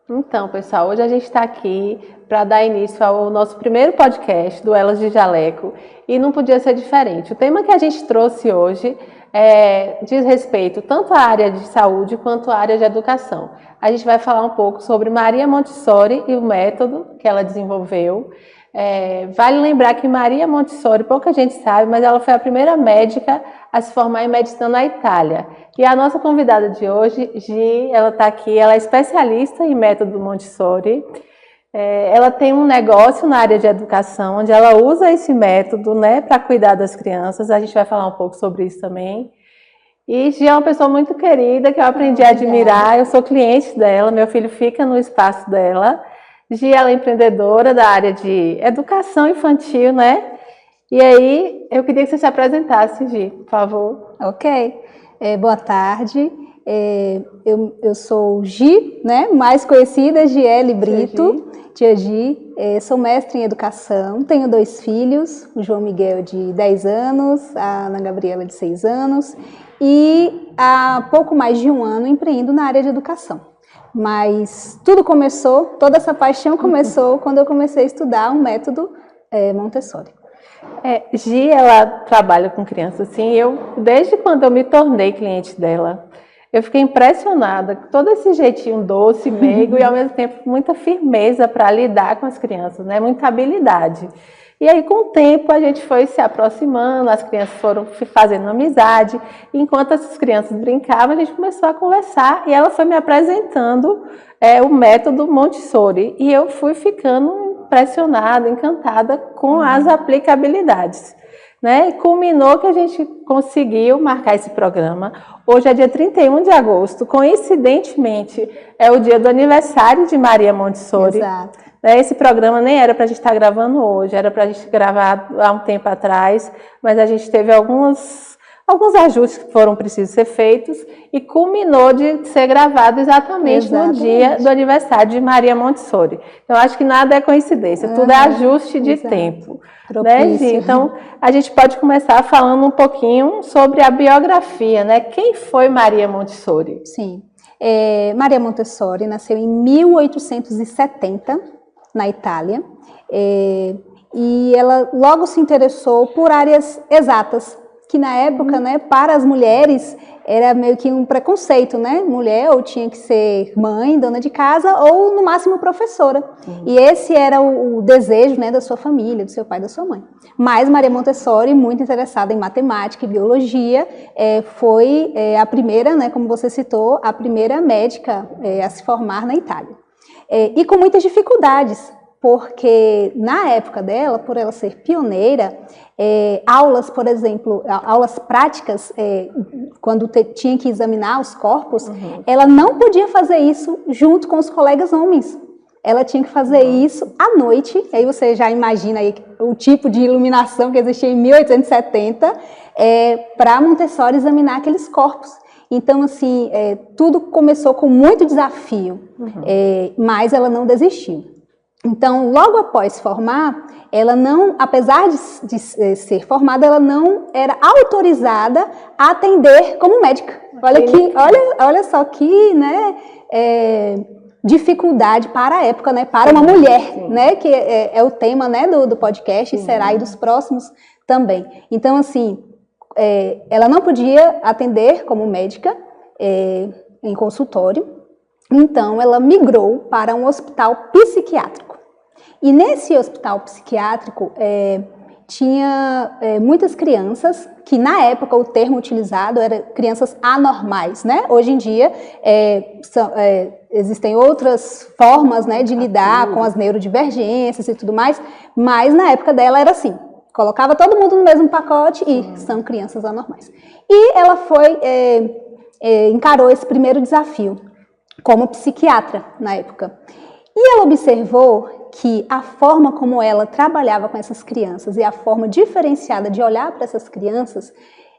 Então, pessoal, hoje a gente está aqui para dar início ao nosso primeiro podcast do Elas de Jaleco e não podia ser diferente. O tema que a gente trouxe hoje diz respeito tanto à área de saúde quanto à área de educação. A gente vai falar um pouco sobre Maria Montessori e o método que ela desenvolveu. Vale lembrar que Maria Montessori, pouca gente sabe, mas ela foi a primeira médica a se formar em medicina na Itália. E a nossa convidada de hoje, Gi, ela está aqui, ela é especialista em método Montessori. Ela tem um negócio na área de educação, onde ela usa esse método, né, para cuidar das crianças. A gente vai falar um pouco sobre isso também. E Gi é uma pessoa muito querida, que eu aprendi a admirar. Eu sou cliente dela, meu filho fica no espaço dela. Gi, ela é empreendedora da área de educação infantil, né? E aí, eu queria que você se apresentasse, Gi, por favor. Ok. Boa tarde. Eu sou Gi, né? Mais conhecida, Giele Brito, tia Gi. Sou mestre em educação, tenho 2 filhos, o João Miguel de 10 anos, a Ana Gabriela de 6 anos. E há pouco mais de um ano empreendo na área de educação. Mas tudo começou, toda essa paixão começou quando eu comecei a estudar um método Montessori. Gi, ela trabalha com crianças assim, desde quando eu me tornei cliente dela, eu fiquei impressionada com todo esse jeitinho doce, meigo e ao mesmo tempo muita firmeza para lidar com as crianças, né? Muita habilidade. E aí, com o tempo, a gente foi se aproximando, as crianças foram fazendo amizade. E enquanto essas crianças brincavam, a gente começou a conversar e ela foi me apresentando o método Montessori. E eu fui ficando impressionada, encantada com as aplicabilidades, né? E culminou que a gente conseguiu marcar esse programa. Hoje é dia 31 de agosto, coincidentemente, é o dia do aniversário de Maria Montessori. Exato. Esse programa nem era para a gente estar gravando hoje, era para a gente gravar há um tempo atrás, mas a gente teve alguns ajustes que foram precisos ser feitos e culminou de ser gravado exatamente no dia do aniversário de Maria Montessori. Então, acho que nada é coincidência, tudo é ajuste de tempo. Né, Gi? Então, a gente pode começar falando um pouquinho sobre a biografia, né? Quem foi Maria Montessori? Sim. Maria Montessori nasceu em 1870, na Itália, e ela logo se interessou por áreas exatas, que na época, né, para as mulheres, era meio que um preconceito, né? Mulher ou tinha que ser mãe, dona de casa, ou no máximo professora. E esse era o desejo, né, da sua família, do seu pai e da sua mãe. Mas Maria Montessori, muito interessada em matemática e biologia, foi a primeira, né, como você citou, a primeira médica a se formar na Itália. E com muitas dificuldades, porque na época dela, por ela ser pioneira, aulas, por exemplo, aulas práticas, quando tinha que examinar os corpos, ela não podia fazer isso junto com os colegas homens. Ela tinha que fazer isso à noite, aí você já imagina aí o tipo de iluminação que existia em 1870, para Montessori examinar aqueles corpos. Então, assim, tudo começou com muito desafio, mas ela não desistiu. Então, logo após formar, ela não, apesar de ser formada, ela não era autorizada a atender como médica. Olha só que, né, dificuldade para a época, né, para uma mulher, né, que é o tema, né, do podcast e será aí dos próximos também. Então, assim, ela não podia atender como médica em consultório, então ela migrou para um hospital psiquiátrico. E nesse hospital psiquiátrico tinha muitas crianças, que na época o termo utilizado era crianças anormais, né? Hoje em dia existem outras formas, né, de lidar com as neurodivergências e tudo mais, mas na época dela era assim. Colocava todo mundo no mesmo pacote e são crianças anormais. E ela encarou esse primeiro desafio como psiquiatra na época. E ela observou que a forma como ela trabalhava com essas crianças e a forma diferenciada de olhar para essas crianças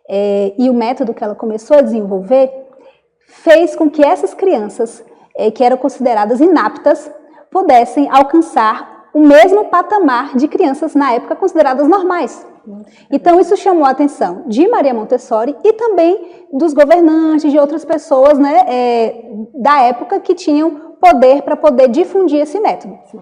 e o método que ela começou a desenvolver fez com que essas crianças, que eram consideradas inaptas, pudessem alcançar o mesmo patamar de crianças na época consideradas normais. Então isso chamou a atenção de Maria Montessori e também dos governantes, de outras pessoas, né, da época que tinham poder para poder difundir esse método. Sim.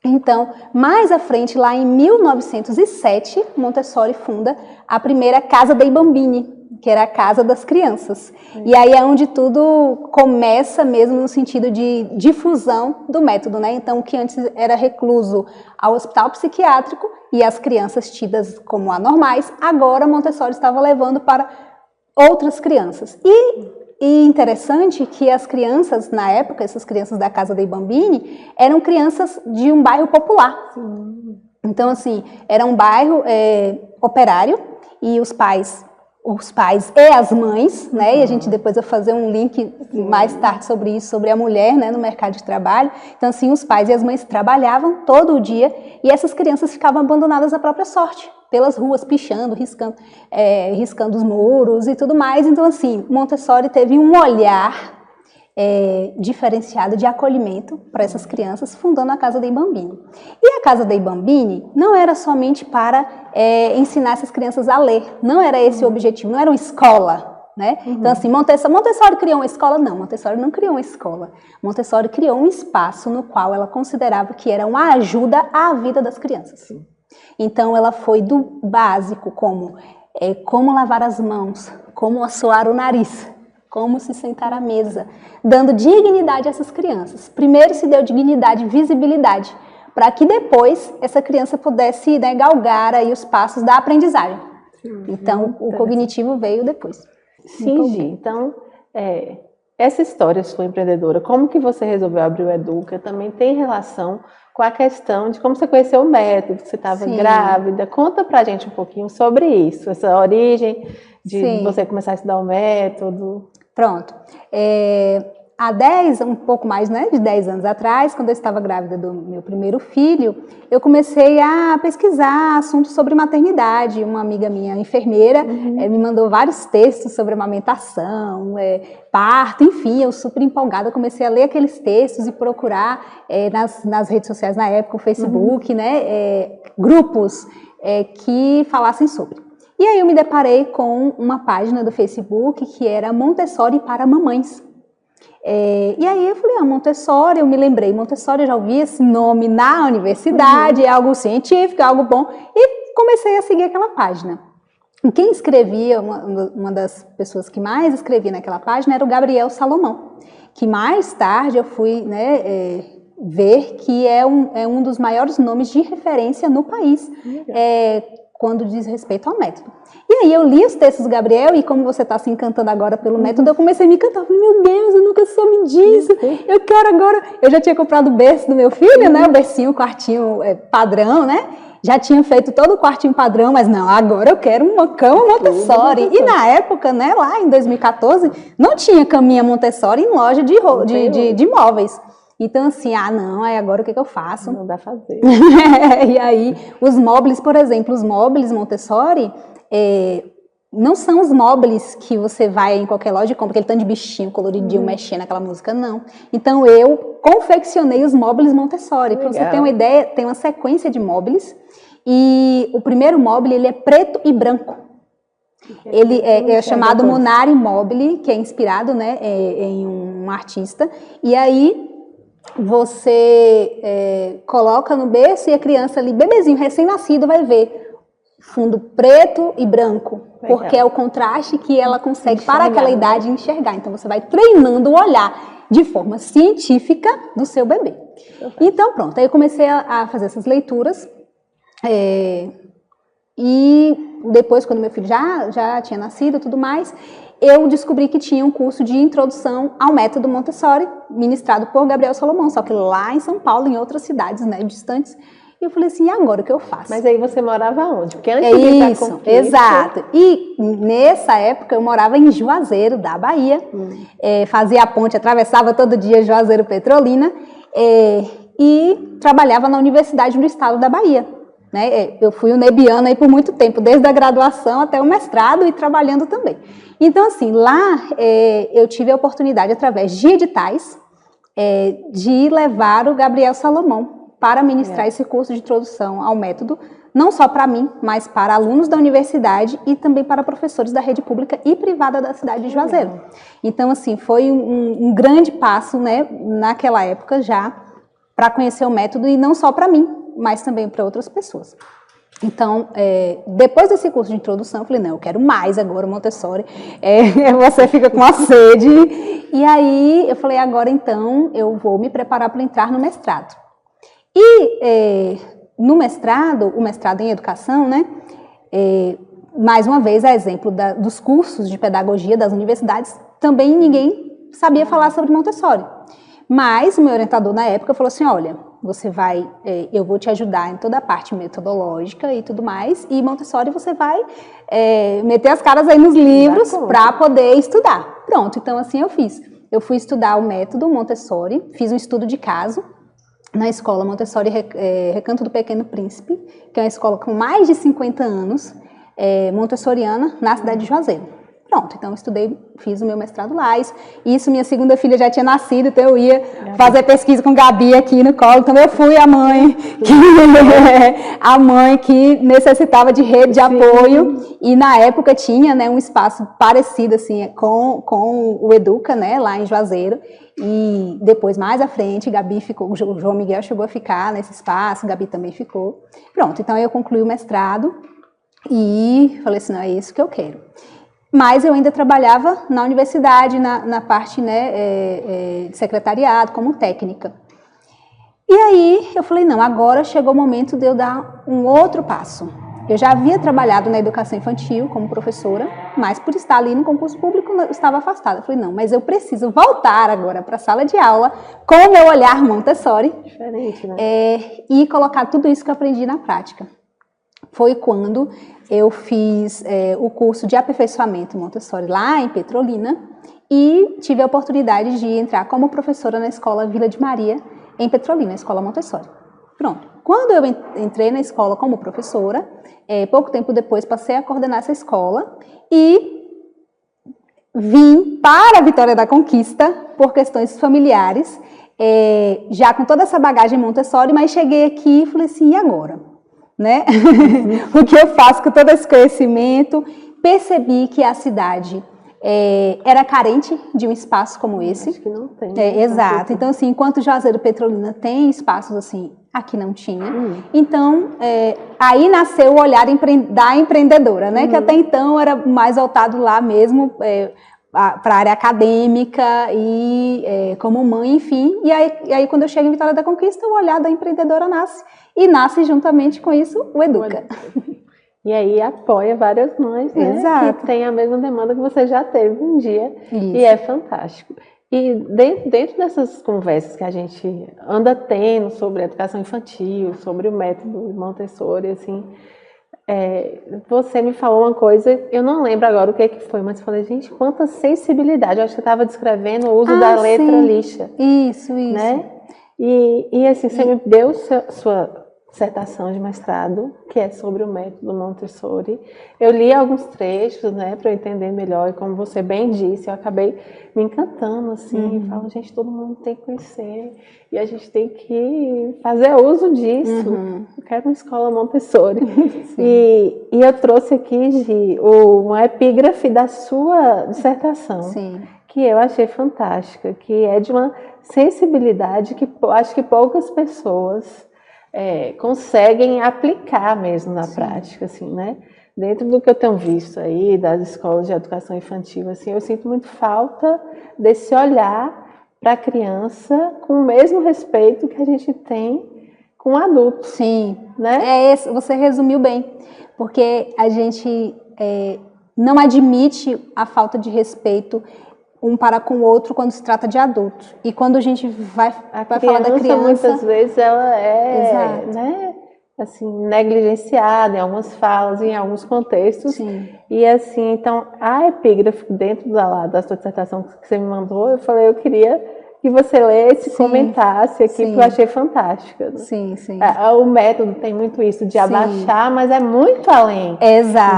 Então, mais à frente, lá em 1907, Montessori funda a primeira Casa dei Bambini, que era a casa das crianças. E aí é onde tudo começa mesmo no sentido de difusão do método, né? Então, o que antes era recluso ao hospital psiquiátrico e as crianças tidas como anormais, agora Montessori estava levando para outras crianças. E interessante que as crianças, na época, essas crianças da Casa dei Bambini, eram crianças de um bairro popular. Sim. Então, assim, era um bairro operário e os pais e as mães, né? E a gente depois vai fazer um link mais tarde sobre isso, sobre a mulher, né, no mercado de trabalho. Então, assim, os pais e as mães trabalhavam todo o dia e essas crianças ficavam abandonadas à própria sorte, pelas ruas, pichando, riscando os muros e tudo mais. Então, assim, Montessori teve um olhar diferenciado de acolhimento para essas crianças, fundando a Casa dei Bambini. E a Casa dei Bambini não era somente para ensinar essas crianças a ler, não era esse o objetivo, não era uma escola, né? Então, assim, Montessori criou uma escola? Não, Montessori não criou uma escola. Montessori criou um espaço no qual ela considerava que era uma ajuda à vida das crianças. Então, ela foi do básico, como lavar as mãos, como assoar o nariz, como se sentar à mesa, dando dignidade a essas crianças. Primeiro se deu dignidade e visibilidade, para que depois essa criança pudesse, né, galgar aí os passos da aprendizagem. Então, o cognitivo veio depois. Sim, Gi. Então, essa história sua empreendedora, como que você resolveu abrir o Educa, também tem relação com a questão de como você conheceu o método, que você estava grávida. Conta pra gente um pouquinho sobre isso, essa origem de você começar a estudar o método. Pronto. Há um pouco mais, né, de 10 anos atrás, quando eu estava grávida do meu primeiro filho, eu comecei a pesquisar assuntos sobre maternidade. Uma amiga minha, enfermeira, me mandou vários textos sobre amamentação, parto, enfim, eu super empolgada, comecei a ler aqueles textos e procurar nas redes sociais na época, o Facebook, né, grupos que falassem sobre. E aí eu me deparei com uma página do Facebook que era Montessori para mamães. E aí eu falei, Montessori, eu me lembrei, Montessori, eu já ouvi esse nome na universidade, é algo científico, é algo bom, e comecei a seguir aquela página. E quem escrevia, uma das pessoas que mais escrevia naquela página era o Gabriel Salomão, que mais tarde eu fui, né, ver que é um dos maiores nomes de referência no país, quando diz respeito ao método. E aí eu li os textos do Gabriel e como você está se encantando agora pelo método, eu comecei a me encantar. Eu falei, meu Deus, eu nunca soube disso. Eu quero agora... Eu já tinha comprado o berço do meu filho, né? O bercinho, o quartinho padrão, né? Já tinha feito todo o quartinho padrão, mas não, agora eu quero uma cama Montessori. E na época, né, lá em 2014, não tinha caminha Montessori em loja de móveis. Então, assim, não, agora o que eu faço? Não dá pra fazer. E aí, os móveis, por exemplo, os móveis Montessori, não são os móveis que você vai em qualquer loja e compra aquele tanto de bichinho coloridinho, mexendo naquela música, não. Então, eu confeccionei os móveis Montessori. Para você ter uma ideia, tem uma sequência de móveis e o primeiro móvel, ele é preto e branco. Ele é chamado Munari Mobile, que é inspirado, né, em um artista. E aí, você coloca no berço e a criança ali, bebezinho, recém-nascido, vai ver fundo preto e branco, porque é o contraste que ela consegue para aquela idade enxergar. Então, você vai treinando o olhar de forma científica do seu bebê. Então, pronto, aí eu comecei a fazer essas leituras e depois, quando meu filho já tinha nascido e tudo mais, eu descobri que tinha um curso de introdução ao método Montessori, ministrado por Gabriel Salomão, só que lá em São Paulo, em outras cidades, né, distantes. E eu falei assim, e agora o que eu faço? Mas aí você morava onde? Porque antes de ir pra Conflito... Exato. E nessa época eu morava em Juazeiro, da Bahia. Fazia a ponte, atravessava todo dia Juazeiro Petrolina e trabalhava na Universidade do Estado da Bahia. Né? Eu fui unebiana aí por muito tempo, desde a graduação até o mestrado e trabalhando também. Então, assim, lá eu tive a oportunidade, através de editais, de levar o Gabriel Salomão para ministrar esse curso de introdução ao método não só para mim, mas para alunos da universidade e também para professores da rede pública e privada da cidade de Juazeiro. Então, assim, foi um grande passo, né, naquela época já, para conhecer o método, e não só para mim, mas também para outras pessoas. Então, depois desse curso de introdução, eu falei, não, eu quero mais agora, Montessori, você fica com a sede. E aí, eu falei, agora então, eu vou me preparar para entrar no mestrado. E no mestrado, o mestrado em educação, né, mais uma vez, a exemplo dos cursos de pedagogia das universidades, também ninguém sabia falar sobre Montessori. Mas o meu orientador na época falou assim, olha, você vai, eu vou te ajudar em toda a parte metodológica e tudo mais, e Montessori você vai meter as caras aí nos livros para poder estudar. Pronto, então assim eu fiz. Eu fui estudar o método Montessori, fiz um estudo de caso na escola Montessori Recanto do Pequeno Príncipe, que é uma escola com mais de 50 anos, montessoriana, na cidade de Juazeiro. Pronto, então eu estudei, fiz o meu mestrado lá, isso minha segunda filha já tinha nascido, então eu ia fazer pesquisa com Gabi aqui no colo, então eu fui a mãe que necessitava de rede de apoio, e na época tinha, né, um espaço parecido assim com o Educa, né, lá em Juazeiro, e depois mais à frente Gabi ficou, o João Miguel chegou a ficar nesse espaço, Gabi também ficou. Pronto, então eu concluí o mestrado e falei assim, não, é isso que eu quero. Mas eu ainda trabalhava na universidade, na parte, né, de secretariado, como técnica. E aí eu falei, não, agora chegou o momento de eu dar um outro passo. Eu já havia trabalhado na educação infantil como professora, mas por estar ali no concurso público eu estava afastada. Eu falei, não, mas eu preciso voltar agora para a sala de aula com o meu olhar Montessori. Diferente, né? E colocar tudo isso que eu aprendi na prática. Foi quando eu fiz o curso de aperfeiçoamento Montessori lá em Petrolina e tive a oportunidade de entrar como professora na escola Vila de Maria, em Petrolina, a escola Montessori. Pronto. Quando eu entrei na escola como professora, pouco tempo depois passei a coordenar essa escola e vim para a Vitória da Conquista por questões familiares, já com toda essa bagagem Montessori, mas cheguei aqui e falei assim, e agora? Né? O que eu faço com todo esse conhecimento? Percebi que a cidade era carente de um espaço como esse. Acho que não tem. Exato. Então, assim, enquanto Juazeiro Petrolina tem espaços assim, aqui não tinha. Então, aí nasceu o olhar da empreendedora, né? Que até então era mais voltado lá mesmo para a área acadêmica e como mãe, enfim. E aí, quando eu chego em Vitória da Conquista, o olhar da empreendedora nasce. E nasce juntamente com isso o Educa. E aí apoia várias mães, né? Exato. Que tem a mesma demanda que você já teve um dia. Isso. E é fantástico. E dentro dessas conversas que a gente anda tendo sobre a educação infantil, sobre o método Montessori, assim, você me falou uma coisa, eu não lembro agora o que foi, mas falei, gente, quanta sensibilidade. Eu acho que você estava descrevendo o uso da letra lixa. Isso. Né? E assim, você me deu sua dissertação de mestrado, que é sobre o método Montessori. Eu li alguns trechos, né, para eu entender melhor, e como você bem disse, eu acabei me encantando, assim, e falo, gente, todo mundo tem que conhecer, e a gente tem que fazer uso disso. Eu quero uma escola Montessori. E eu trouxe aqui, uma epígrafe da sua dissertação. Sim. Que eu achei fantástica, que é de uma sensibilidade que acho que poucas pessoas conseguem aplicar mesmo na prática, assim, né? Dentro do que eu tenho visto aí, das escolas de educação infantil, assim, eu sinto muito falta desse olhar para a criança com o mesmo respeito que a gente tem com o adulto. Sim, né? Você resumiu bem, porque a gente não admite a falta de respeito um para com o outro quando se trata de adulto. E quando a gente vai falar da criança... muitas vezes, ela né, assim, negligenciada em algumas falas, em alguns contextos. Sim. E assim, então, a epígrafe dentro da sua dissertação que você me mandou, eu falei, eu queria que você lesse, comentasse aqui, porque eu achei fantástica. Né? Sim, sim. O método tem muito isso de abaixar, mas é muito além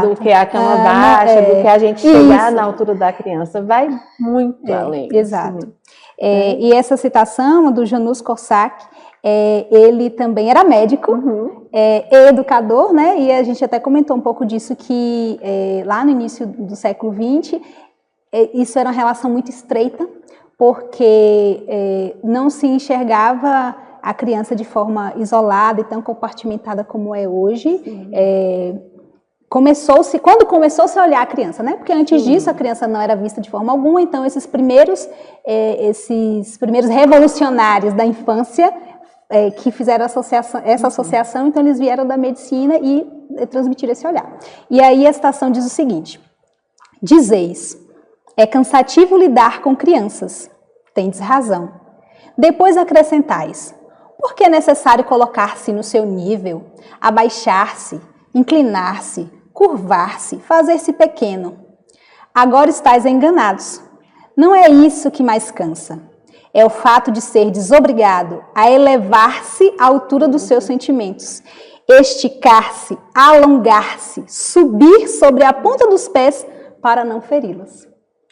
do que a cama baixa, do que a gente chegar na altura da criança. Vai muito além. Exato. E essa citação do Janusz Korczak, ele também era médico, e educador, né? E a gente até comentou um pouco disso, que lá no início do século XX, isso era uma relação muito estreita, porque não se enxergava a criança de forma isolada e tão compartimentada como é hoje. Quando começou-se a olhar a criança, né? Porque antes disso a criança não era vista de forma alguma, então esses primeiros revolucionários da infância que fizeram essa associação, então eles vieram da medicina e transmitiram esse olhar. E aí a citação diz o seguinte: dizeis, é cansativo lidar com crianças, tendes razão. Depois acrescentais, porque é necessário colocar-se no seu nível, abaixar-se, inclinar-se, curvar-se, fazer-se pequeno. Agora estáis enganados. Não é isso que mais cansa. É o fato de ser desobrigado a elevar-se à altura dos seus sentimentos, esticar-se, alongar-se, subir sobre a ponta dos pés para não feri-los.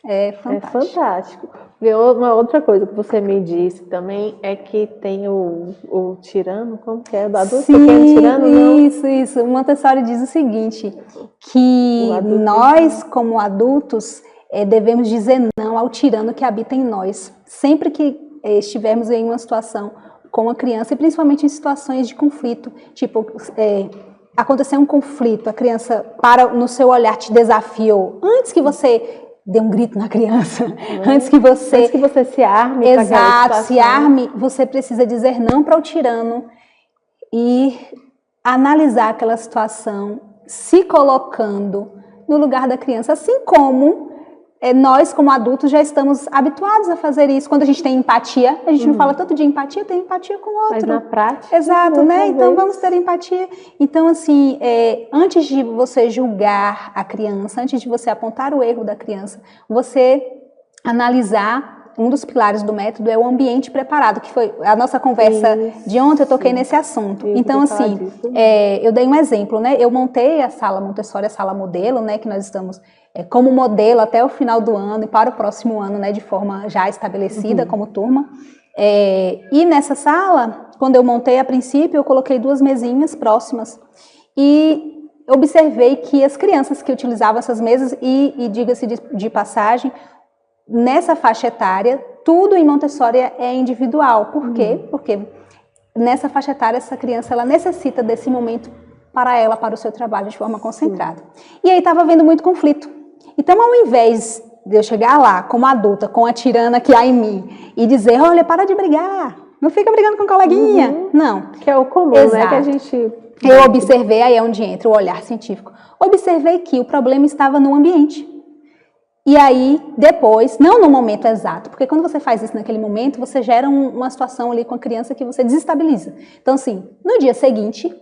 É fantástico. É fantástico. Uma outra coisa que você me disse também é que tem o tirano, como que é? O adulto pequeno tirano? Isso. O Montessori diz o seguinte, que nós, como adultos, devemos dizer não ao tirano que habita em nós. Sempre que estivermos em uma situação com a criança, e principalmente em situações de conflito, tipo, aconteceu um conflito, a criança no seu olhar te desafiou, antes que você dê um grito na criança, antes que você se arme. Exato, se arme, você precisa dizer não para o tirano e analisar aquela situação, se colocando no lugar da criança, assim como nós, como adultos, já estamos habituados a fazer isso. Quando a gente tem empatia, a gente não fala tanto de empatia, eu tenho empatia com o outro. Mas na prática... Exato, né? Então, vamos ter empatia. Então, assim, antes de você julgar a criança, antes de você apontar o erro da criança, você analisar, um dos pilares do método é o ambiente preparado, que foi a nossa conversa de ontem, eu toquei nesse assunto. Então, assim, eu dei um exemplo, né? Eu montei a sala Montessori, a sala modelo, né? Que nós estamos... como modelo até o final do ano e para o próximo ano, né, de forma já estabelecida como turma. E nessa sala, quando eu montei a princípio, eu coloquei 2 mesinhas próximas e observei que as crianças que utilizavam essas mesas, e diga-se de passagem, nessa faixa etária, tudo em Montessori é individual. Por quê? Porque nessa faixa etária, essa criança ela necessita desse momento para o seu trabalho de forma concentrada. E aí estava havendo muito conflito. Então, ao invés de eu chegar lá como adulta, com a tirana que há em mim, e dizer, olha, para de brigar, não fica brigando com o coleguinha. Não. Que é o comum, Exato. né? Que a gente... Eu observei, aí é onde entra o olhar científico, observei que o problema estava no ambiente. E aí, depois, não no momento exato, porque quando você faz isso naquele momento, você gera uma situação ali com a criança que você desestabiliza. Então, assim, no dia seguinte,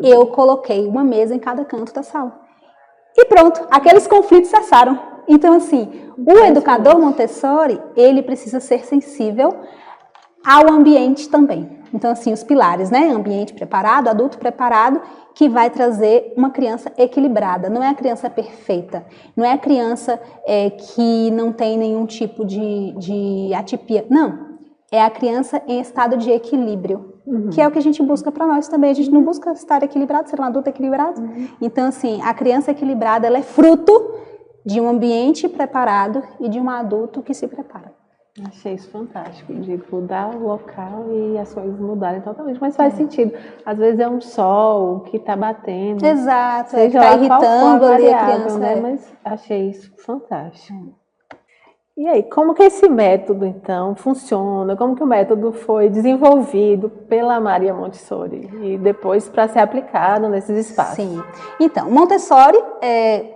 eu coloquei uma mesa em cada canto da sala. E pronto, aqueles conflitos cessaram. Então, assim, o educador Montessori, ele precisa ser sensível ao ambiente também. Então, assim, os pilares, né? Ambiente preparado, adulto preparado, que vai trazer uma criança equilibrada. Não é a criança perfeita, não é a criança que não tem nenhum tipo de atipia. Não, é a criança em estado de equilíbrio. Que é o que a gente busca para nós também. A gente não busca estar equilibrado, ser um adulto equilibrado. Então, assim, a criança equilibrada, ela é fruto de um ambiente preparado e de um adulto que se prepara. Achei isso fantástico, de mudar o local e as coisas mudarem totalmente. Mas faz sentido. Às vezes é um sol que está batendo. Exato, seja está irritando ali a criança. Né? Mas achei isso fantástico. E aí, como que esse método, então, funciona? Como que o método foi desenvolvido pela Maria Montessori e depois para ser aplicado nesses espaços? Sim. Então, Montessori,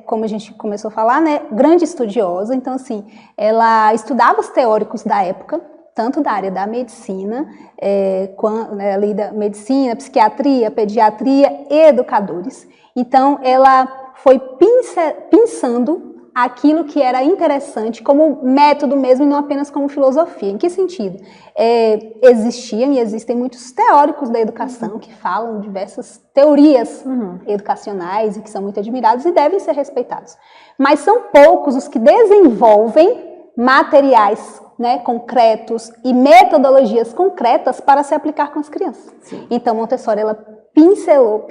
como a gente começou a falar, né, grande estudiosa. Então, assim, ela estudava os teóricos da época, tanto da área da medicina, ali da medicina, psiquiatria, pediatria e educadores. Então, ela foi pensando aquilo que era interessante como método mesmo e não apenas como filosofia. Em que sentido? Existiam e existem muitos teóricos da educação que falam diversas teorias educacionais e que são muito admirados e devem ser respeitados. Mas são poucos os que desenvolvem materiais, né, concretos e metodologias concretas para se aplicar com as crianças. Sim. Então, Montessori, ela pensou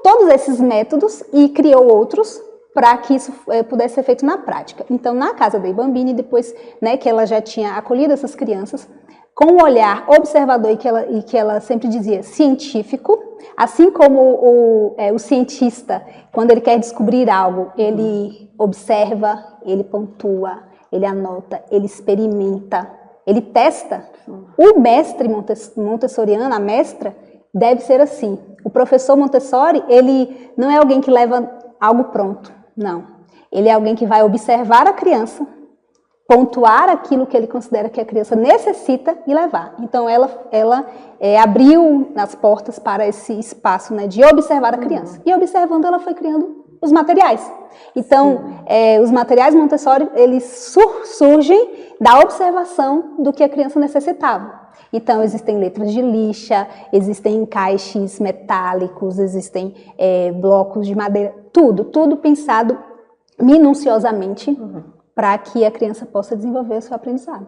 todos esses métodos e criou outros para que isso pudesse ser feito na prática. Então, na casa dei Bambini, depois, né, que ela já tinha acolhido essas crianças, com um olhar observador e que ela sempre dizia científico, assim como o cientista, quando ele quer descobrir algo, ele observa, ele pontua, ele anota, ele experimenta, ele testa. O mestre montessoriano, a mestra, deve ser assim. O professor Montessori, ele não é alguém que leva algo pronto, não. Ele é alguém que vai observar a criança, pontuar aquilo que ele considera que a criança necessita e levar. Então, ela abriu as portas para esse espaço, né, de observar a criança. E observando, ela foi criando os materiais. Então, os materiais Montessori, eles surgem da observação do que a criança necessitava. Então, existem letras de lixa, existem encaixes metálicos, existem blocos de madeira, tudo pensado minuciosamente para que a criança possa desenvolver o seu aprendizado.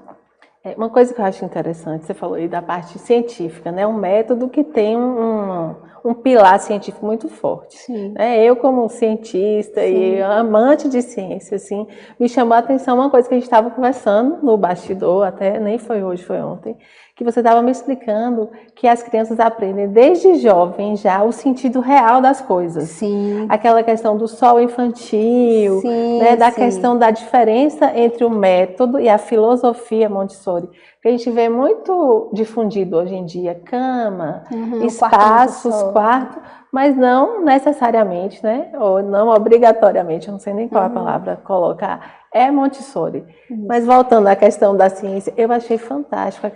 Uma coisa que eu acho interessante, você falou aí da parte científica, né? Um método que tem um pilar científico muito forte. Sim. Eu, como cientista Sim. e amante de ciência, assim, me chamou a atenção uma coisa que a gente estava conversando no bastidor, até nem foi hoje, foi ontem, que você estava me explicando que as crianças aprendem desde jovem já o sentido real das coisas. Sim. Aquela questão do sol infantil, Sim, né, da sim. questão da diferença entre o método e a filosofia Montessori, que a gente vê muito difundido hoje em dia, cama, espaços, quarto, mas não necessariamente, né, ou não obrigatoriamente, eu não sei nem qual a palavra colocar, é Montessori. Mas voltando à questão da ciência, eu achei fantástico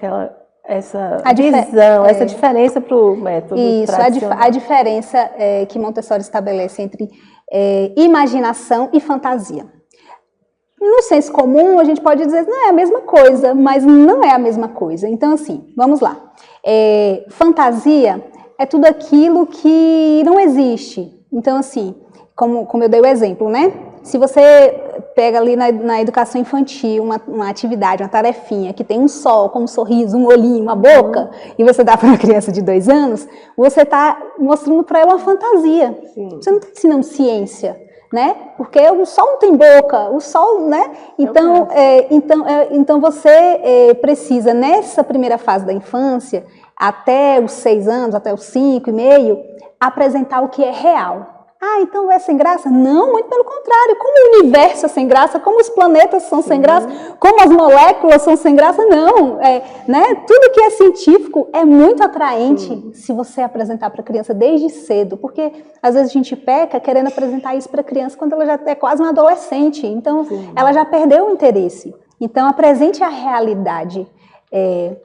essa visão, essa diferença para o método tradicional. A diferença que Montessori estabelece entre imaginação e fantasia. No senso comum, a gente pode dizer que não é a mesma coisa, mas não é a mesma coisa. Então, assim, vamos lá. Fantasia é tudo aquilo que não existe. Então, assim, como eu dei o exemplo, né? Se você pega ali na educação infantil uma atividade, uma tarefinha que tem um sol, com um sorriso, um olhinho, uma boca, e você dá para uma criança de 2 anos, você está mostrando para ela uma fantasia. Sim. Você não está ensinando ciência, né? Porque o sol não tem boca, o sol, né? Então você precisa, nessa primeira fase da infância, até os 6 anos, até os 5 e meio, apresentar o que é real. Então é sem graça? Não, muito pelo contrário. Como o universo é sem graça, como os planetas são sem graça, como as moléculas são sem graça, não. Né? Tudo que é científico é muito atraente se você apresentar para a criança desde cedo, porque às vezes a gente peca querendo apresentar isso para a criança quando ela já é quase uma adolescente, então ela já perdeu o interesse. Então apresente a realidade,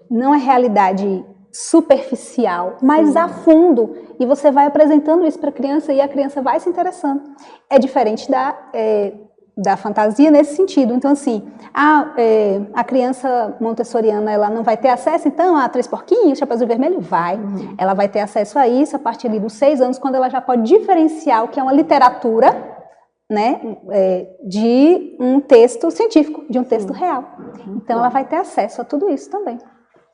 não é realidade superficial, mas a fundo, e você vai apresentando isso para a criança e a criança vai se interessando. É diferente da fantasia nesse sentido. Então, assim, a criança montessoriana, ela não vai ter acesso, então, a 3 porquinhos, Chapeuzinho Vermelho? Vai. Ela vai ter acesso a isso a partir ali dos 6 anos, quando ela já pode diferenciar o que é uma literatura, né, de um texto científico, de um texto real. Então, ela vai ter acesso a tudo isso também.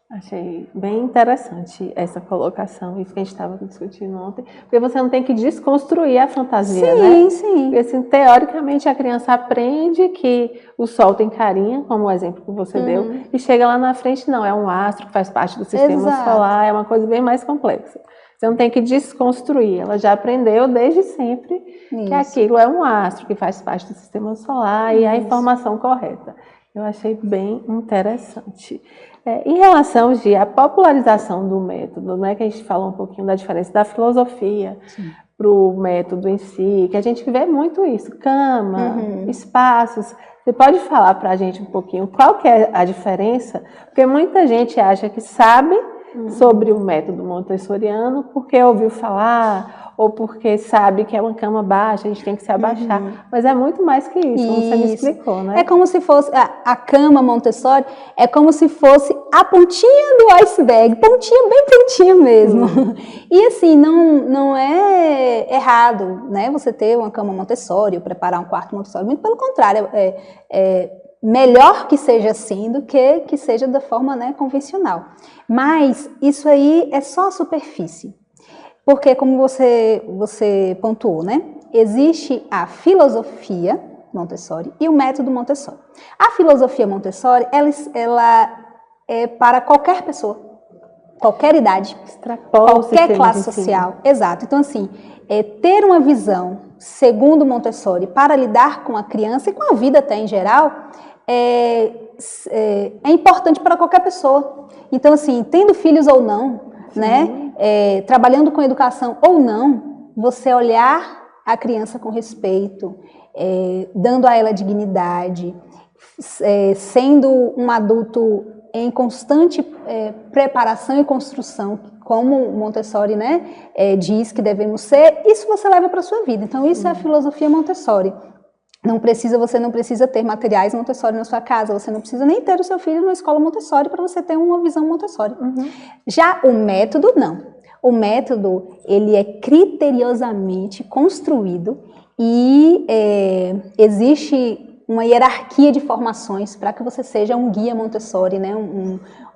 Achei bem interessante essa colocação, isso que a gente estava discutindo ontem, porque você não tem que desconstruir a fantasia, né? Sim. Porque, assim, teoricamente, a criança aprende que o sol tem carinha, como o exemplo que você deu, e chega lá na frente, não, é um astro que faz parte do sistema solar, é uma coisa bem mais complexa. Você não tem que desconstruir, ela já aprendeu desde sempre que aquilo é um astro que faz parte do sistema solar e a informação correta. Eu achei bem interessante. Em relação à popularização do método, né, que a gente falou um pouquinho da diferença da filosofia para o método em si, que a gente vê muito isso, cama, espaços. Você pode falar para a gente um pouquinho qual que é a diferença? Porque muita gente acha que sabe sobre o método montessoriano porque ouviu falar ou porque sabe que é uma cama baixa, a gente tem que se abaixar. Mas é muito mais que isso, como você me explicou, né? É como se fosse, a cama Montessori é como se fosse a pontinha do iceberg, pontinha, bem pontinha mesmo. E assim, não é errado, né, você ter uma cama Montessori ou preparar um quarto Montessori, muito pelo contrário, melhor que seja assim do que seja da forma, né, convencional. Mas isso aí é só a superfície. Porque, como você pontuou, né, existe a filosofia Montessori e o método Montessori. A filosofia Montessori, ela é para qualquer pessoa, qualquer idade, qualquer classe social. Exato. Então, assim, ter uma visão segundo Montessori para lidar com a criança e com a vida até em geral é importante para qualquer pessoa. Então, assim, tendo filhos ou não, né, trabalhando com educação ou não, você olhar a criança com respeito, dando a ela dignidade, sendo um adulto em constante preparação e construção, como Montessori, né, diz que devemos ser, isso você leva para a sua vida. Então, isso é a filosofia Montessori. Você não precisa ter materiais Montessori na sua casa, você não precisa nem ter o seu filho numa escola Montessori para você ter uma visão Montessori. Já o método, não. O método, ele é criteriosamente construído e existe uma hierarquia de formações para que você seja um guia Montessori, né?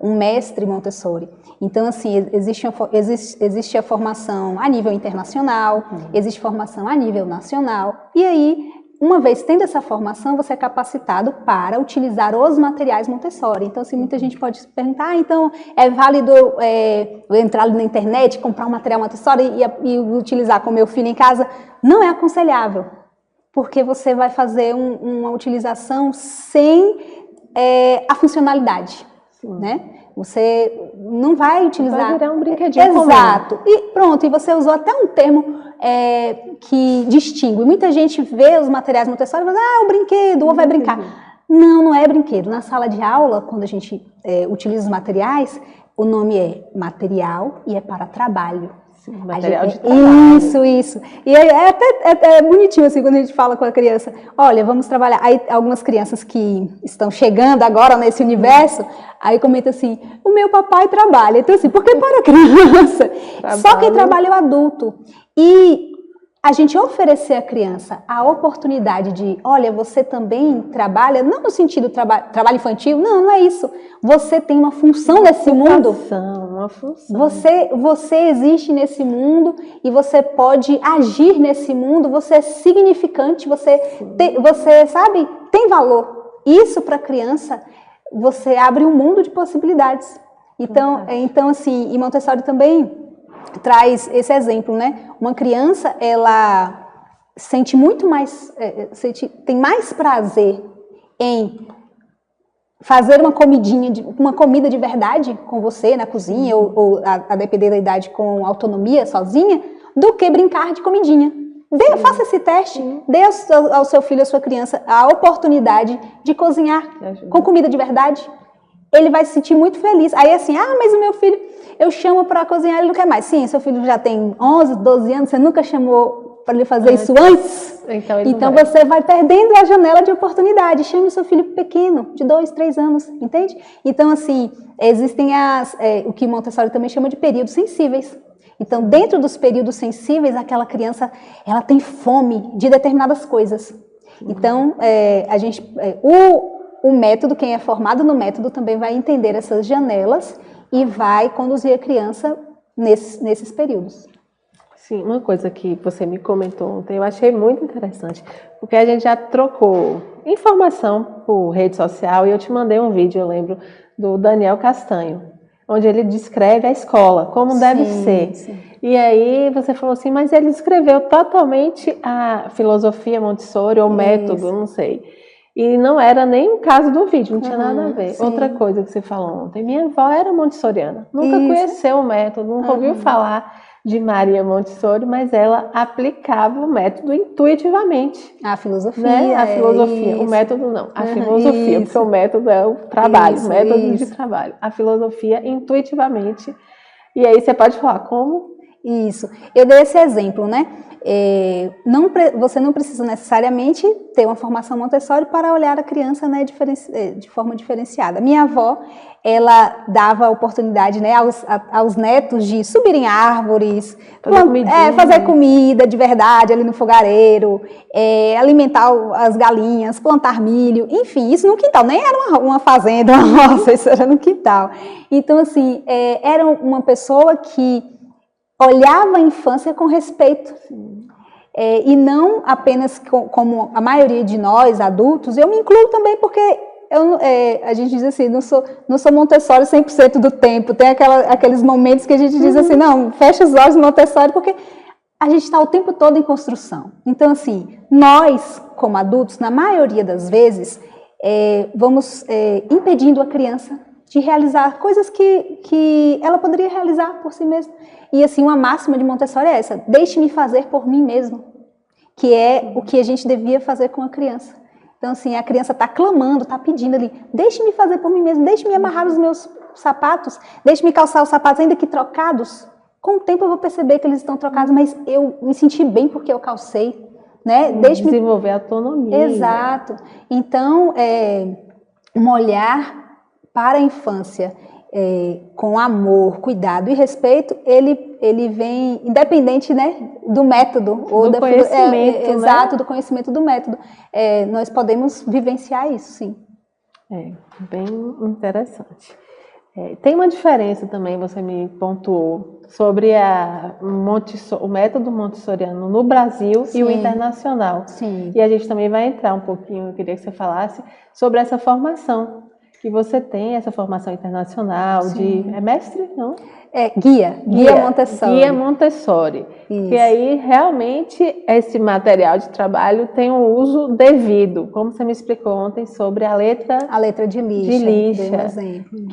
um mestre Montessori. Então, assim, existe a formação a nível internacional, existe formação a nível nacional, e aí, uma vez tendo essa formação, você é capacitado para utilizar os materiais Montessori. Então, assim, muita gente pode se perguntar, então, é válido eu entrar na internet, comprar um material Montessori e utilizar com meu filho em casa? Não é aconselhável, porque você vai fazer uma utilização sem a funcionalidade, né? Você não vai utilizar... Vai virar um brinquedinho. Exato. E pronto, e você usou até um termo que distingue. Muita gente vê os materiais Montessori e fala, o brinquedo, ou vai brincar. Não, não é brinquedo. Na sala de aula, quando a gente utiliza os materiais, o nome é material e é para trabalho. Sim, material de trabalho. Isso. E é até bonitinho assim quando a gente fala com a criança, olha, vamos trabalhar. Aí algumas crianças que estão chegando agora nesse universo, aí comenta assim, o meu papai trabalha. Então assim, por que para a criança? Só quem trabalha é o adulto. E a gente oferecer à criança a oportunidade de, olha, você também trabalha, não no sentido trabalho infantil, não é isso. Você tem uma função nesse mundo. Uma função. Você existe nesse mundo e você pode agir nesse mundo, você é significante, você sabe, tem valor. Isso para a criança, você abre um mundo de possibilidades. Então assim, e Montessori também traz esse exemplo, né? Uma criança, ela sente muito mais, tem mais prazer em fazer uma comida de verdade com você na cozinha, ou a depender da idade com autonomia, sozinha, do que brincar de comidinha. Faça esse teste, dê ao seu filho, à sua criança, a oportunidade de cozinhar com comida de verdade. Ele vai se sentir muito feliz. Aí assim, mas o meu filho, eu chamo para cozinhar, ele não quer mais. Sim, seu filho já tem 11, 12 anos, você nunca chamou para ele fazer isso antes? Então você vai perdendo a janela de oportunidade. Chame o seu filho pequeno, de 2, 3 anos, entende? Então assim, existem o que Montessori também chama de períodos sensíveis. Então dentro dos períodos sensíveis, aquela criança, ela tem fome de determinadas coisas. Então o método, quem é formado no método também vai entender essas janelas e vai conduzir a criança nesses períodos. Sim, uma coisa que você me comentou ontem, eu achei muito interessante, porque a gente já trocou informação por rede social e eu te mandei um vídeo, eu lembro, do Daniel Castanho, onde ele descreve a escola, como deve ser. Sim. E aí você falou assim, mas ele descreveu totalmente a filosofia Montessori ou método, eu não sei. E não era nem o caso do vídeo, não tinha nada a ver. Sim. Outra coisa que você falou ontem, minha avó era montessoriana, nunca conheceu o método, nunca ouviu falar de Maria Montessori, mas ela aplicava o método intuitivamente. A filosofia. Né? A filosofia, o método não, a filosofia, porque o método é o trabalho, o método de trabalho. A filosofia intuitivamente. E aí você pode falar como? Isso. Eu dei esse exemplo, né? Você não precisa necessariamente ter uma formação Montessori para olhar a criança, né, de forma diferenciada. Minha avó, ela dava oportunidade, né, aos netos de subirem árvores, fazer comida de verdade ali no fogareiro, alimentar as galinhas, plantar milho, enfim, isso no quintal. Nem era uma fazenda, uma roça, isso era no quintal. Então, assim, era uma pessoa que olhava a infância com respeito. E não apenas como a maioria de nós, adultos, eu me incluo também porque a gente diz assim, não sou Montessori 100% do tempo, tem aqueles momentos que a gente diz assim, não, fecha os olhos Montessori, porque a gente está o tempo todo em construção. Então, assim, nós, como adultos, na maioria das vezes, vamos impedindo a criança de realizar coisas que ela poderia realizar por si mesma. E assim, uma máxima de Montessori é essa: deixe-me fazer por mim mesmo, que é o que a gente devia fazer com a criança. Então, assim, a criança está clamando, está pedindo ali, deixe-me fazer por mim mesmo, deixe-me amarrar os meus sapatos, deixe-me calçar os sapatos, ainda que trocados. Com o tempo eu vou perceber que eles estão trocados, mas eu me senti bem porque eu calcei, né? Desenvolver autonomia. Exato. Então, um olhar para a infância com amor, cuidado e respeito, ele vem independente, né, do método ou do conhecimento, né? Exato, do conhecimento do método. Nós podemos vivenciar isso, sim. Bem interessante. Tem uma diferença também, você me pontuou, sobre o método montessoriano no Brasil, sim, e o internacional. Sim. E a gente também vai entrar um pouquinho, eu queria que você falasse sobre essa formação que você tem, essa formação internacional, sim, de mestre, não? Guia Montessori. Guia Montessori. Isso. Que aí realmente esse material de trabalho tem um uso devido, como você me explicou ontem sobre a letra de lixa,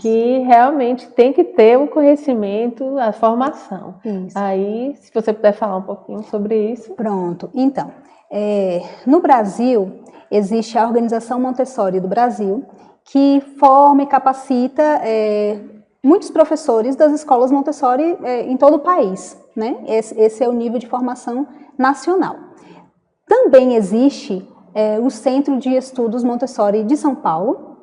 que realmente tem que ter o conhecimento, a formação. Isso. Aí, se você puder falar um pouquinho sobre isso. Pronto. Então, no Brasil, existe a Organização Montessori do Brasil, que forma e capacita muitos professores das escolas Montessori em todo o país, né? Esse é o nível de formação nacional. Também existe o Centro de Estudos Montessori de São Paulo,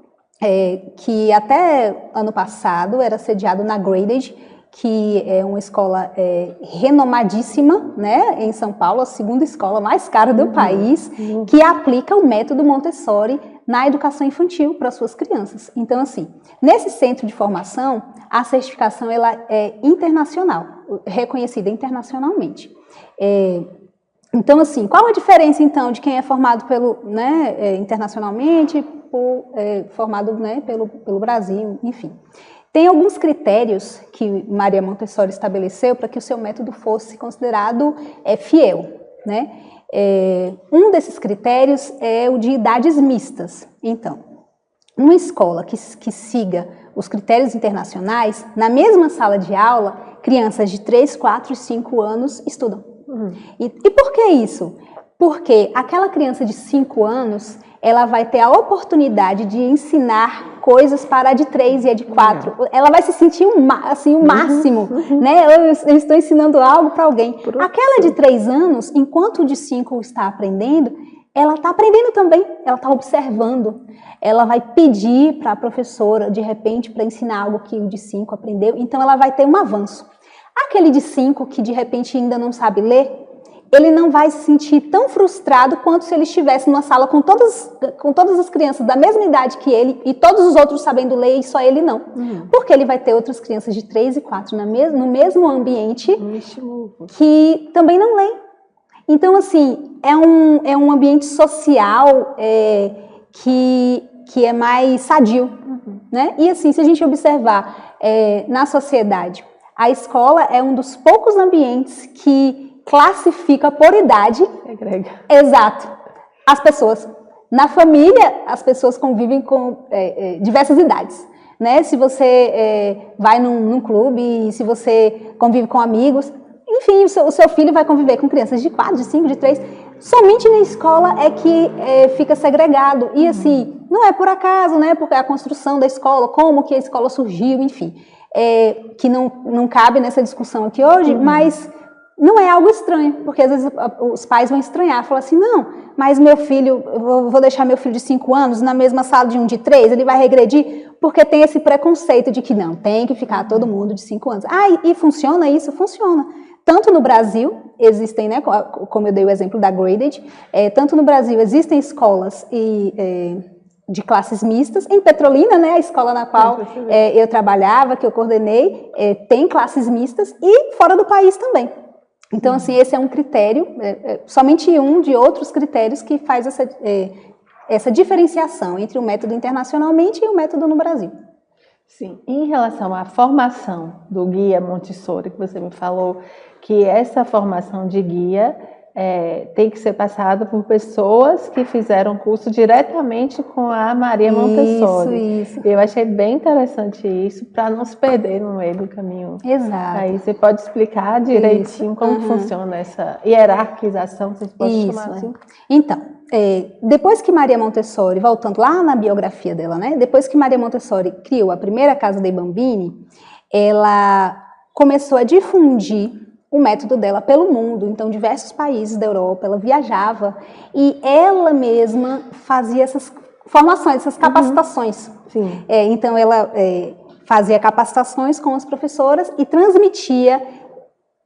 que até ano passado era sediado na Graded, que é uma escola renomadíssima, né, em São Paulo, a segunda escola mais cara do país, que aplica o método Montessori na educação infantil para suas crianças. Então, assim, nesse centro de formação, a certificação ela é internacional, reconhecida internacionalmente. Então, assim, qual a diferença, então, de quem é formado internacionalmente, formado, né, pelo Brasil, enfim? Tem alguns critérios que Maria Montessori estabeleceu para que o seu método fosse considerado fiel, né? Um desses critérios é o de idades mistas. Então, uma escola que siga os critérios internacionais, na mesma sala de aula, crianças de 3, 4 e 5 anos estudam. E por que isso? Porque aquela criança de 5 anos, ela vai ter a oportunidade de ensinar coisas para a de 3 e a de 4. Ela vai se sentir o máximo, né? Eu estou ensinando algo para alguém. Aquela de 3 anos, enquanto o de 5 está aprendendo, ela está aprendendo também, ela está observando. Ela vai pedir para a professora, de repente, para ensinar algo que o de 5 aprendeu. Então, ela vai ter um avanço. Aquele de 5 que, de repente, ainda não sabe ler, ele não vai se sentir tão frustrado quanto se ele estivesse numa sala com todas as crianças da mesma idade que ele e todos os outros sabendo ler e só ele não. Porque ele vai ter outras crianças de 3 e 4 no mesmo ambiente que também não leem. Então, assim, é um ambiente social que é mais sadio, né? E assim, se a gente observar na sociedade, a escola é um dos poucos ambientes que classifica por idade. Exato. As pessoas. Na família, as pessoas convivem com diversas idades, né? Se você vai num clube, se você convive com amigos, enfim, o seu filho vai conviver com crianças de 4, de 5, de 3. Somente na escola é que fica segregado. E assim, não é por acaso, né? Porque a construção da escola, como que a escola surgiu, enfim. Que não cabe nessa discussão aqui hoje, mas não é algo estranho, porque às vezes os pais vão estranhar, falam assim, não, mas meu filho, eu vou deixar meu filho de 5 anos na mesma sala de um de 3, ele vai regredir, porque tem esse preconceito de que não, tem que ficar todo mundo de 5 anos. Ah, e funciona isso? Funciona. Tanto no Brasil, existem, né, como eu dei o exemplo da Graded, tanto no Brasil existem escolas de classes mistas. Em Petrolina, né, a escola na qual eu trabalhava, que eu coordenei, tem classes mistas, e fora do país também. Então, assim, esse é um critério, somente um de outros critérios que faz essa diferenciação entre o método internacionalmente e o método no Brasil. Sim. Em relação à formação do guia Montessori, que você me falou, que essa formação de guia tem que ser passada por pessoas que fizeram curso diretamente com a Maria Montessori. Isso. Eu achei bem interessante isso, para não se perder no meio do caminho. Exato. Aí você pode explicar direitinho como funciona essa hierarquização, vocês podem chamar assim? Então, depois que Maria Montessori, voltando lá na biografia dela, né? Depois que Maria Montessori criou a primeira Casa dei Bambini, ela começou a difundir o método dela pelo mundo, então diversos países da Europa, ela viajava e ela mesma fazia essas formações, essas capacitações. Sim. Então ela fazia capacitações com as professoras e transmitia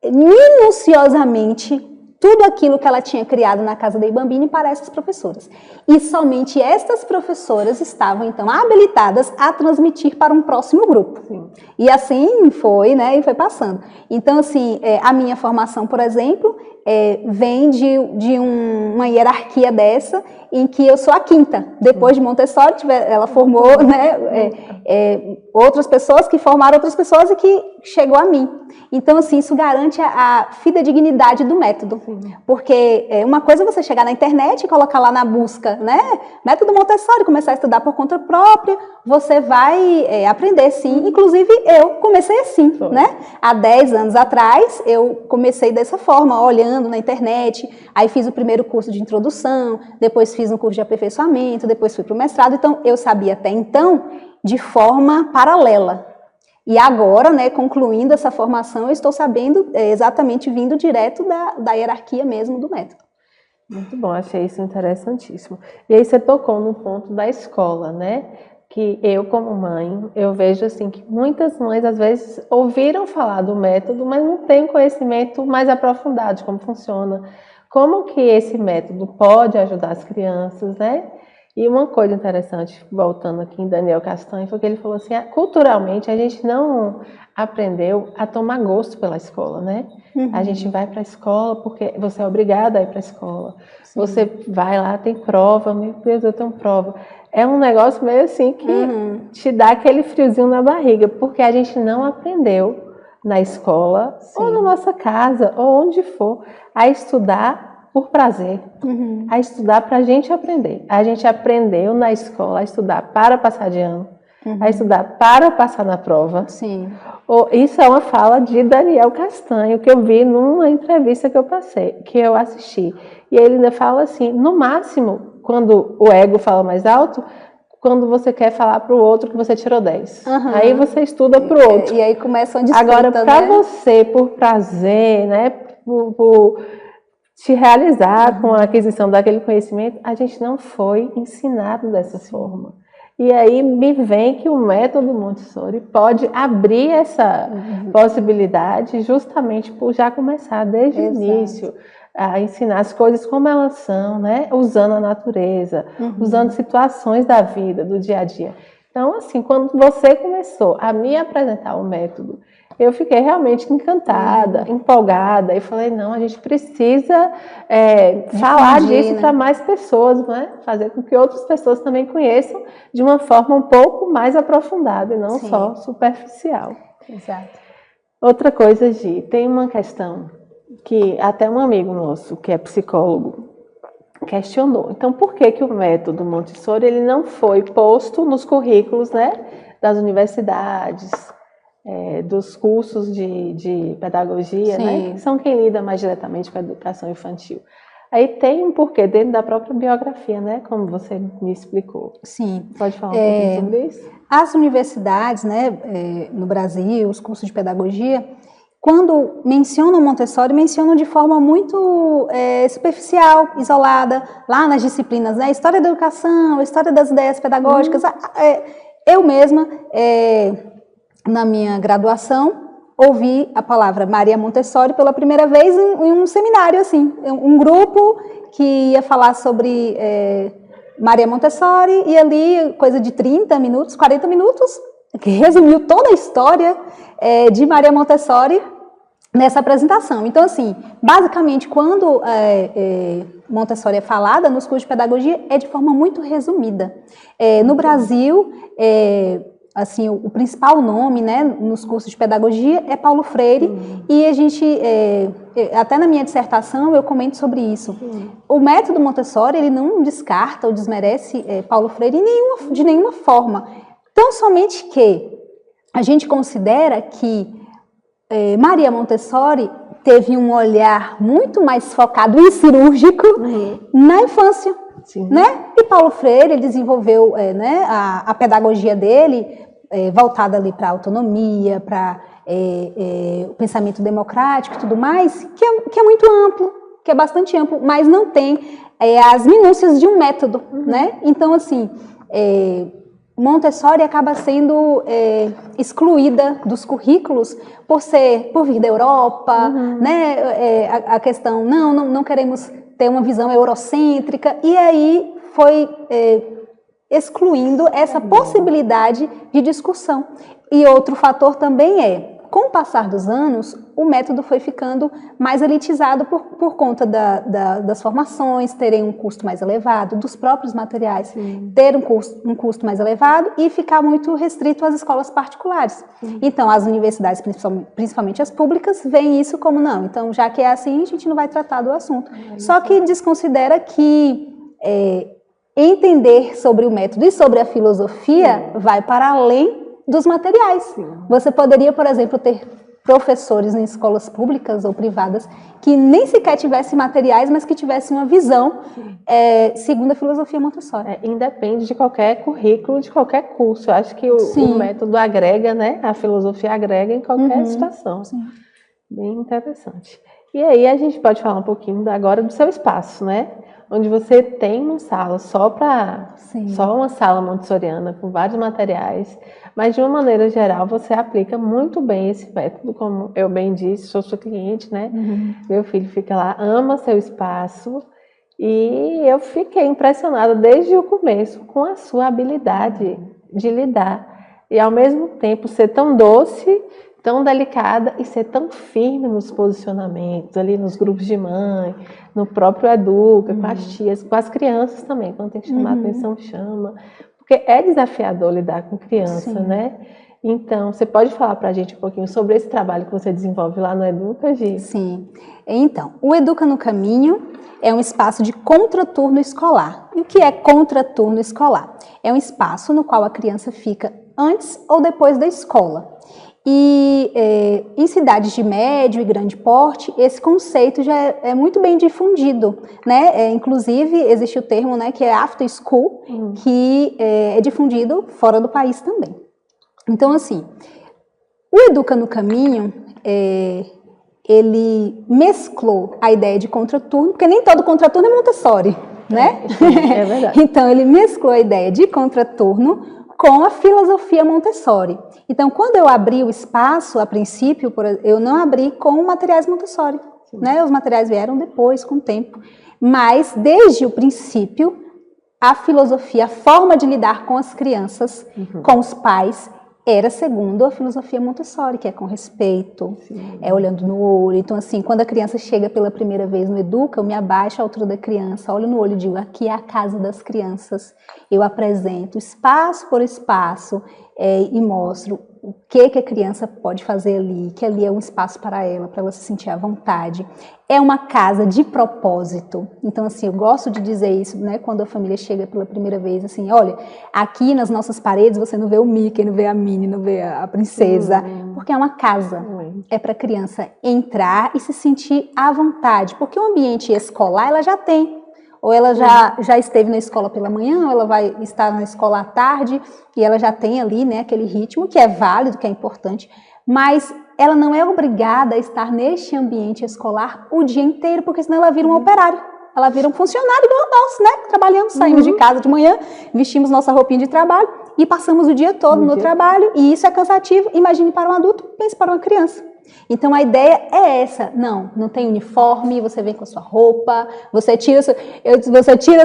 minuciosamente tudo aquilo que ela tinha criado na Casa dei Bambini para essas professoras. E somente estas professoras estavam, então, habilitadas a transmitir para um próximo grupo. Sim. E assim foi, né, e foi passando. Então, assim, a minha formação, por exemplo, vem de uma hierarquia dessa, em que eu sou a quinta. Depois de Montessori, ela formou, né, outras pessoas que formaram outras pessoas e que chegou a mim. Então, assim, isso garante a fidedignidade do método. Porque uma coisa é você chegar na internet e colocar lá na busca, né, método Montessori, começar a estudar por conta própria, você vai aprender sim. Inclusive, eu comecei assim, né? Há 10 anos atrás, eu comecei dessa forma, olhando na internet, aí fiz o primeiro curso de introdução, depois fiz um curso de aperfeiçoamento, depois fui para o mestrado, então eu sabia até então de forma paralela. E agora, né, concluindo essa formação, eu estou sabendo exatamente vindo direto da hierarquia mesmo do método. Muito bom, achei isso interessantíssimo. E aí você tocou no ponto da escola, né? Que eu, como mãe, eu vejo assim que muitas mães, às vezes, ouviram falar do método, mas não têm conhecimento mais aprofundado de como funciona, como que esse método pode ajudar as crianças, né? E uma coisa interessante, voltando aqui em Daniel Castanho, foi que ele falou assim, culturalmente a gente não aprendeu a tomar gosto pela escola, né? A gente vai para a escola porque você é obrigada a ir para a escola. Sim. Você vai lá, tem prova, meu Deus, eu tenho prova. É um negócio meio assim que te dá aquele friozinho na barriga, porque a gente não aprendeu na escola, ou na nossa casa, ou onde for, a estudar por prazer, a estudar para a gente aprender. A gente aprendeu na escola a estudar para passar de ano, a estudar para passar na prova. Sim. Isso é uma fala de Daniel Castanho, que eu vi numa entrevista que eu assisti. E ele ainda fala assim, no máximo, quando o ego fala mais alto, quando você quer falar para o outro que você tirou 10. Aí você estuda para o outro. E aí começa uma disputa, agora, para você, por prazer, né, por te realizar com a aquisição daquele conhecimento, a gente não foi ensinado dessa forma. E aí me vem que o método Montessori pode abrir essa possibilidade justamente por já começar desde o início a ensinar as coisas como elas são, né? Usando a natureza, usando situações da vida, do dia a dia. Então, assim, quando você começou a me apresentar o método, eu fiquei realmente encantada, empolgada, e falei, não, a gente precisa falar disso para mais pessoas, né? Fazer com que outras pessoas também conheçam de uma forma um pouco mais aprofundada, e não só superficial. Exato. Outra coisa, Gi, tem uma questão que até um amigo nosso, que é psicólogo, questionou. Então, por que o método Montessori ele não foi posto nos currículos, né, das universidades, dos cursos de pedagogia, né, que são quem lida mais diretamente com a educação infantil? Aí tem um porquê dentro da própria biografia, né, como você me explicou. Sim. Pode falar um pouquinho sobre isso? As universidades, né, no Brasil, os cursos de pedagogia, quando mencionam Montessori, mencionam de forma muito superficial, isolada, lá nas disciplinas, né? História da educação, história das ideias pedagógicas. Eu mesma, na minha graduação, ouvi a palavra Maria Montessori pela primeira vez em um seminário, assim, um grupo que ia falar sobre Maria Montessori, e ali, coisa de 30 minutos, 40 minutos, que resumiu toda a história de Maria Montessori nessa apresentação. Então, assim, basicamente, quando Montessori é falada nos cursos de pedagogia, é de forma muito resumida. No Brasil, assim, o principal nome, né, nos cursos de pedagogia é Paulo Freire, e a gente, até na minha dissertação, eu comento sobre isso. O método Montessori, ele não descarta ou desmerece Paulo Freire de nenhuma forma. Tão somente que a gente considera que Maria Montessori teve um olhar muito mais focado e cirúrgico na infância. Né? E Paulo Freire desenvolveu né, a pedagogia dele voltada ali para a autonomia, para o pensamento democrático e tudo mais, que é muito amplo, que é bastante amplo, mas não tem as minúcias de um método. Né? Então, assim, Montessori acaba sendo excluída dos currículos por vir da Europa, né? A questão, não queremos ter uma visão eurocêntrica, e aí foi excluindo essa possibilidade de discussão. E outro fator também com o passar dos anos, o método foi ficando mais elitizado por conta das formações terem um custo mais elevado, dos próprios materiais ter um custo mais elevado e ficar muito restrito às escolas particulares. Então, as universidades, principalmente as públicas, veem isso como não. Então, já que é assim, a gente não vai tratar do assunto. Só que desconsidera que entender sobre o método e sobre a filosofia vai para além dos materiais. Você poderia, por exemplo, ter professores em escolas públicas ou privadas que nem sequer tivessem materiais, mas que tivessem uma visão segundo a filosofia Montessori. Independe de qualquer currículo, de qualquer curso. Eu acho que o método agrega, né? A filosofia agrega em qualquer situação. Bem interessante. E aí a gente pode falar um pouquinho agora do seu espaço, né? Onde você tem uma sala só uma sala montessoriana com vários materiais, mas de uma maneira geral você aplica muito bem esse método, como eu bem disse, sou sua cliente, né? Meu filho fica lá, ama seu espaço, e eu fiquei impressionada desde o começo com a sua habilidade de lidar e ao mesmo tempo ser tão doce, tão delicada e ser tão firme nos posicionamentos, ali nos grupos de mãe, no próprio Educa, com as tias, com as crianças também, quando tem que chamar a atenção, chama. Porque é desafiador lidar com criança, né? Então, você pode falar para a gente um pouquinho sobre esse trabalho que você desenvolve lá no Educa, Gi? Sim. Então, o Educa no Caminho é um espaço de contraturno escolar. E o que é contraturno escolar? É um espaço no qual a criança fica antes ou depois da escola. E em cidades de médio e grande porte, esse conceito já é muito bem difundido, né? Inclusive, existe o termo, né, que é after school, que é difundido fora do país também. Então, assim, o Educa no Caminho, ele mesclou a ideia de contraturno, porque nem todo contraturno é Montessori, né? É verdade. Então, ele mesclou a ideia de contraturno com a filosofia Montessori. Então, quando eu abri o espaço, a princípio, eu não abri com materiais Montessori, né? Os materiais vieram depois, com o tempo. Mas, desde o princípio, a filosofia, a forma de lidar com as crianças, com os pais, era segundo a filosofia Montessori, que é com respeito, olhando no olho. Então, assim, quando a criança chega pela primeira vez no Educa, eu me abaixo à altura da criança, olho no olho e digo, aqui é a casa das crianças. Eu apresento espaço por espaço e mostro o que a criança pode fazer ali, que ali é um espaço para ela se sentir à vontade. É uma casa de propósito. Então, assim, eu gosto de dizer isso, né, quando a família chega pela primeira vez, assim, olha, aqui nas nossas paredes você não vê o Mickey, não vê a Minnie, não vê a princesa, porque é uma casa. É para a criança entrar e se sentir à vontade, porque o ambiente escolar ela já tem. Ou ela já esteve na escola pela manhã, ou ela vai estar na escola à tarde, e ela já tem ali, né, aquele ritmo que é válido, que é importante, mas ela não é obrigada a estar neste ambiente escolar o dia inteiro, porque senão ela vira um operário. Ela vira um funcionário igual nós, né? Trabalhando, saímos de casa de manhã, vestimos nossa roupinha de trabalho e passamos o dia todo no trabalho, e isso é cansativo. Imagine para um adulto, pense para uma criança. Então a ideia é essa, não tem uniforme, você vem com a sua roupa, você tira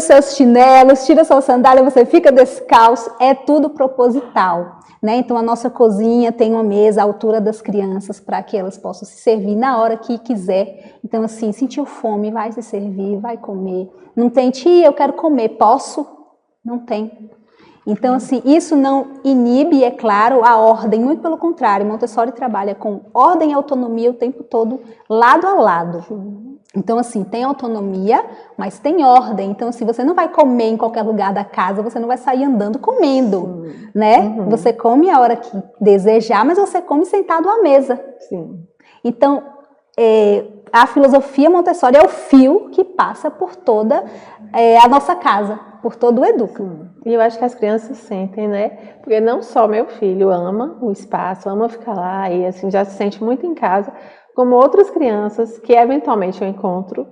seus chinelos, tira sua sandália, você fica descalço, é tudo proposital, né? Então a nossa cozinha tem uma mesa à altura das crianças para que elas possam se servir na hora que quiser. Então assim, sentiu fome, vai se servir, vai comer. Não tem, tia, eu quero comer, posso? Não tem. Então, assim, isso não inibe, é claro, a ordem, muito pelo contrário, Montessori trabalha com ordem e autonomia o tempo todo, lado a lado. Então, assim, tem autonomia, mas tem ordem. Então, assim, você não vai comer em qualquer lugar da casa, você não vai sair andando comendo, né? Você come a hora que desejar, mas você come sentado à mesa. Então, a filosofia Montessori é o fio que passa por toda a nossa casa, por todo o Educa. E eu acho que as crianças sentem, né? Porque não só meu filho ama o espaço, ama ficar lá e assim já se sente muito em casa, como outras crianças que eventualmente eu encontro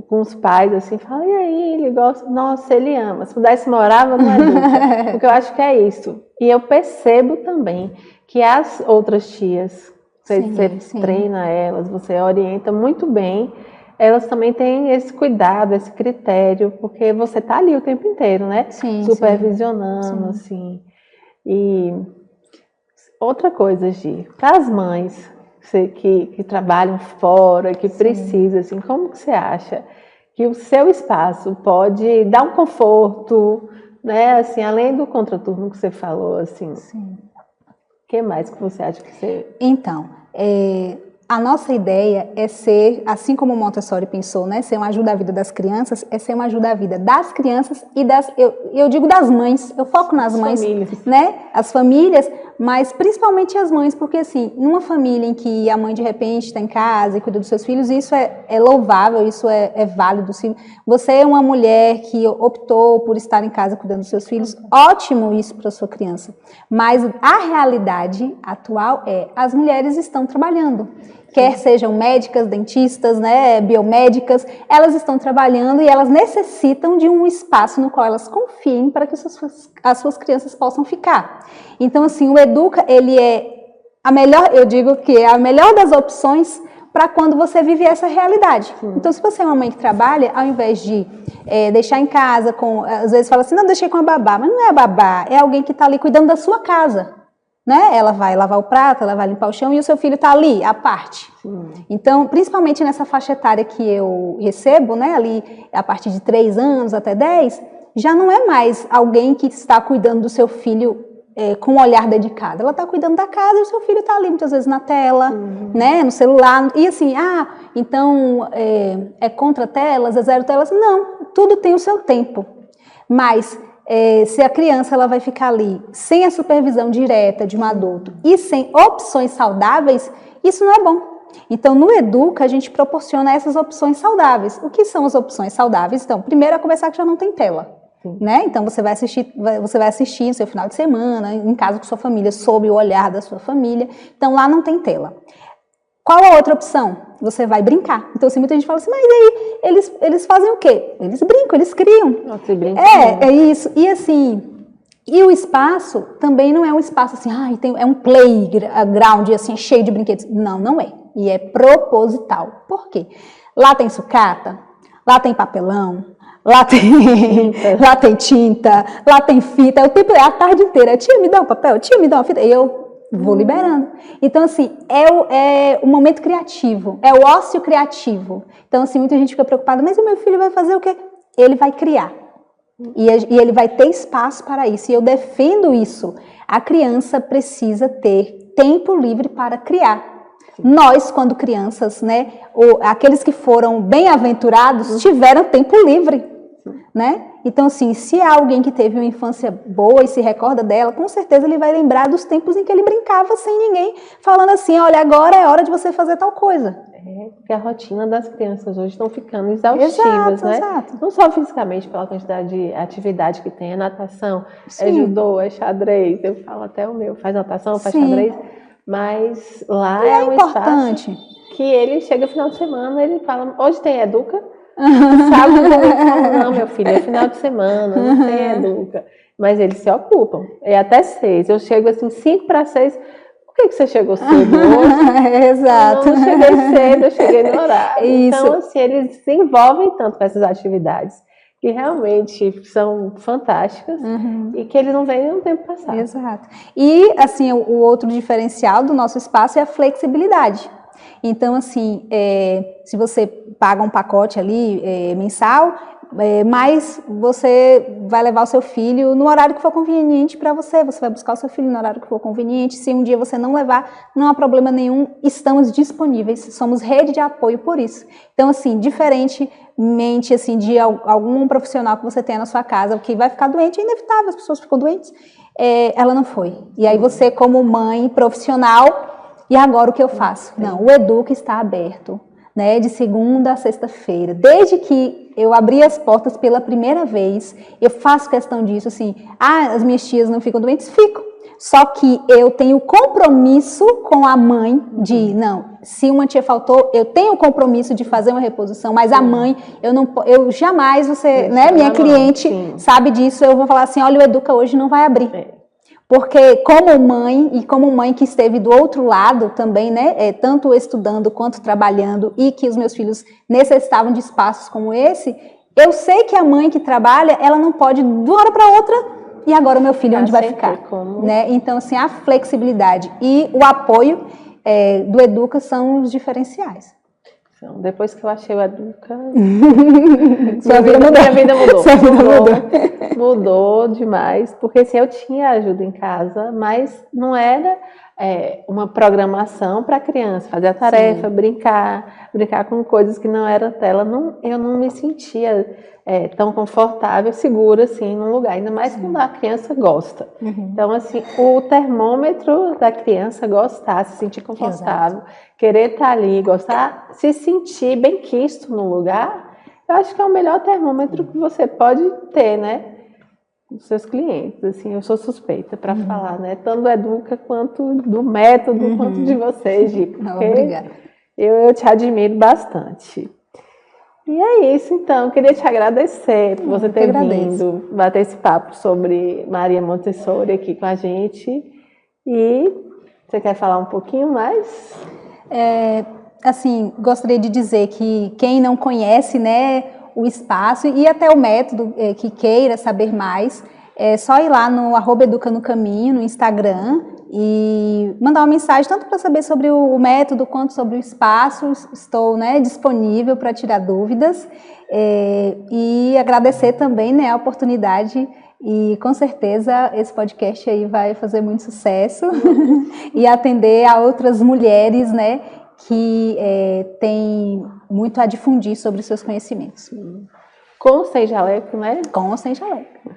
com os pais, assim, falam, e aí, ele gosta? Nossa, ele ama. Se pudesse morava no Educa. Porque eu acho que é isso. E eu percebo também que as outras tias, você treina elas, você orienta muito bem, elas também têm esse cuidado, esse critério, porque você está ali o tempo inteiro, né? Supervisionando, assim. E outra coisa, Gi, para as mães que trabalham fora, que precisam, assim, como que você acha que o seu espaço pode dar um conforto, né? Assim, além do contraturno que você falou, assim. O que mais que você acha que você... Então, a nossa ideia é ser, assim como o Montessori pensou, né, ser uma ajuda à vida das crianças, é ser uma ajuda à vida das crianças e eu digo das mães, eu foco nas mães, né, as famílias, mas principalmente as mães, porque assim, numa família em que a mãe de repente está em casa e cuida dos seus filhos, isso é louvável, isso é válido. Se você é uma mulher que optou por estar em casa cuidando dos seus filhos, ótimo isso para a sua criança, mas a realidade atual as mulheres estão trabalhando. Quer sejam médicas, dentistas, né, biomédicas, elas estão trabalhando e elas necessitam de um espaço no qual elas confiem para que as suas crianças possam ficar. Então, assim, o Educa, ele é a melhor, eu digo que é a melhor das opções para quando você vive essa realidade. Então, se você é uma mãe que trabalha, ao invés de deixar em casa, às vezes fala assim, não, deixei com a babá, mas não é a babá, é alguém que está ali cuidando da sua casa. Né? Ela vai lavar o prato, ela vai limpar o chão e o seu filho está ali, à parte. Então, principalmente nessa faixa etária que eu recebo, né, ali a partir de 3 anos até 10, já não é mais alguém que está cuidando do seu filho com um olhar dedicado. Ela está cuidando da casa e o seu filho está ali muitas vezes na tela, né, no celular. E assim, então é contra telas, é zero telas? Não, tudo tem o seu tempo. Mas se a criança ela vai ficar ali sem a supervisão direta de um adulto e sem opções saudáveis, isso não é bom. Então, no Educa, a gente proporciona essas opções saudáveis. O que são as opções saudáveis? Então, primeiro é conversar que já não tem tela. Né? Então, você vai assistir no seu final de semana, em casa com sua família, sob o olhar da sua família. Então, lá não tem tela. Qual a outra opção? Você vai brincar. Então, assim, muita gente fala assim, mas aí eles fazem o quê? Eles brincam, eles criam. É isso. E assim, e o espaço também não é um espaço assim, é um playground assim, cheio de brinquedos. Não, não é. E é proposital. Por quê? Lá tem sucata, lá tem papelão, lá tem tinta, lá tem fita. O tempo a tarde inteira. Tia, me dá um papel, tia, me dá uma fita. E eu vou liberando. Então, assim, é o momento criativo, é o ócio criativo. Então, assim, muita gente fica preocupada, mas o meu filho vai fazer o quê? Ele vai criar. E ele vai ter espaço para isso. E eu defendo isso. A criança precisa ter tempo livre para criar. Nós, quando crianças, né, aqueles que foram bem-aventurados, tiveram tempo livre, né? Então, assim, se há alguém que teve uma infância boa e se recorda dela, com certeza ele vai lembrar dos tempos em que ele brincava sem ninguém falando assim, olha, agora é hora de você fazer tal coisa. Porque a rotina das crianças hoje estão ficando exaustivas, né? Exato. Não só fisicamente, pela quantidade de atividade que tem, natação, judô, xadrez, eu falo até o meu, faz natação, faz xadrez, mas lá E é um importante. espaço que ele chega no final de semana, ele fala, hoje tem educa? Sábado domingo fala, não, meu filho, é final de semana, não tem educa. Mas eles se ocupam, é até 6. Eu chego assim, 5 para 6. Por que você chegou cedo hoje? Exato. Não, não cheguei cedo, eu cheguei no horário. Isso. Então, assim, eles se envolvem tanto com essas atividades que realmente são fantásticas e que eles não veem no tempo passado. Exato. E, assim, o outro diferencial do nosso espaço é a flexibilidade. Então, assim, se você paga um pacote ali mensal, mas você vai levar o seu filho no horário que for conveniente para você, você vai buscar o seu filho no horário que for conveniente. Se um dia você não levar, não há problema nenhum, estamos disponíveis, somos rede de apoio por isso. Então, assim, diferentemente assim, de algum profissional que você tenha na sua casa, que vai ficar doente, é inevitável, as pessoas ficam doentes, ela não foi. E aí você, como mãe profissional, e agora o que eu faço? Não, o Educa está aberto, né, de segunda a sexta-feira. Desde que eu abri as portas pela primeira vez, eu faço questão disso, assim, as minhas tias não ficam doentes? Ficam. Só que eu tenho compromisso com a mãe de, não, se uma tia faltou, eu tenho o compromisso de fazer uma reposição, mas a mãe, eu jamais, você, né, minha cliente sabe disso, eu vou falar assim, olha, o Educa hoje não vai abrir. Porque como mãe que esteve do outro lado também, né, tanto estudando quanto trabalhando e que os meus filhos necessitavam de espaços como esse, eu sei que a mãe que trabalha, ela não pode de uma hora para outra, e agora o meu filho onde vai ficar? Né? Então, assim, a flexibilidade e o apoio do Educa são os diferenciais. Então, depois que eu achei o Educa, minha vida mudou. Mudou demais, porque assim, eu tinha ajuda em casa, mas não era uma programação para a criança, fazer a tarefa, brincar com coisas que não era tela. Eu não me sentia tão confortável, segura assim num lugar, ainda mais quando a criança gosta. Então, assim, o termômetro da criança gostar, se sentir confortável, querer estar ali, gostar, se sentir bem quisto no lugar, eu acho que é o melhor termômetro que você pode ter, né? Dos seus clientes, assim, eu sou suspeita para falar, né? Tanto do Educa quanto do método, quanto de vocês, Gi, porque obrigada. Eu te admiro bastante. E é isso, então, eu queria te agradecer por você ter vindo bater esse papo sobre Maria Montessori aqui com a gente. E você quer falar um pouquinho mais? Assim, gostaria de dizer que quem não conhece, né, o espaço e até o método que queira saber mais, é só ir lá no @educanocaminho no Instagram e mandar uma mensagem tanto para saber sobre o método quanto sobre o espaço. Estou, né, disponível para tirar dúvidas e agradecer também, né, a oportunidade. E com certeza esse podcast aí vai fazer muito sucesso e atender a outras mulheres, né, que tem muito a difundir sobre os seus conhecimentos. Com ou sem jaleco, né? Com ou sem jaleco.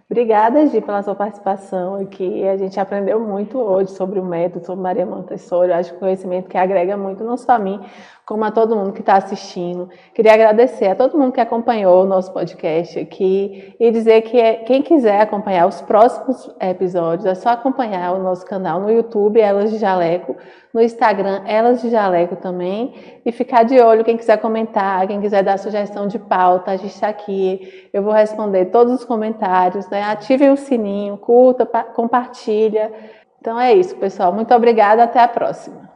Obrigada, Gi, pela sua participação aqui. A gente aprendeu muito hoje sobre o método, sobre Maria Montessori. Eu acho que conhecimento que agrega muito, não só a mim, como a todo mundo que está assistindo. Queria agradecer a todo mundo que acompanhou o nosso podcast aqui e dizer que quem quiser acompanhar os próximos episódios, é só acompanhar o nosso canal no YouTube, Elas de Jaleco, no Instagram, Elas de Jaleco também, e ficar de olho, quem quiser comentar, quem quiser dar sugestão de pauta, a gente está aqui, eu vou responder todos os comentários, né? Ative o sininho, curta, compartilha. Então é isso, pessoal. Muito obrigada, até a próxima.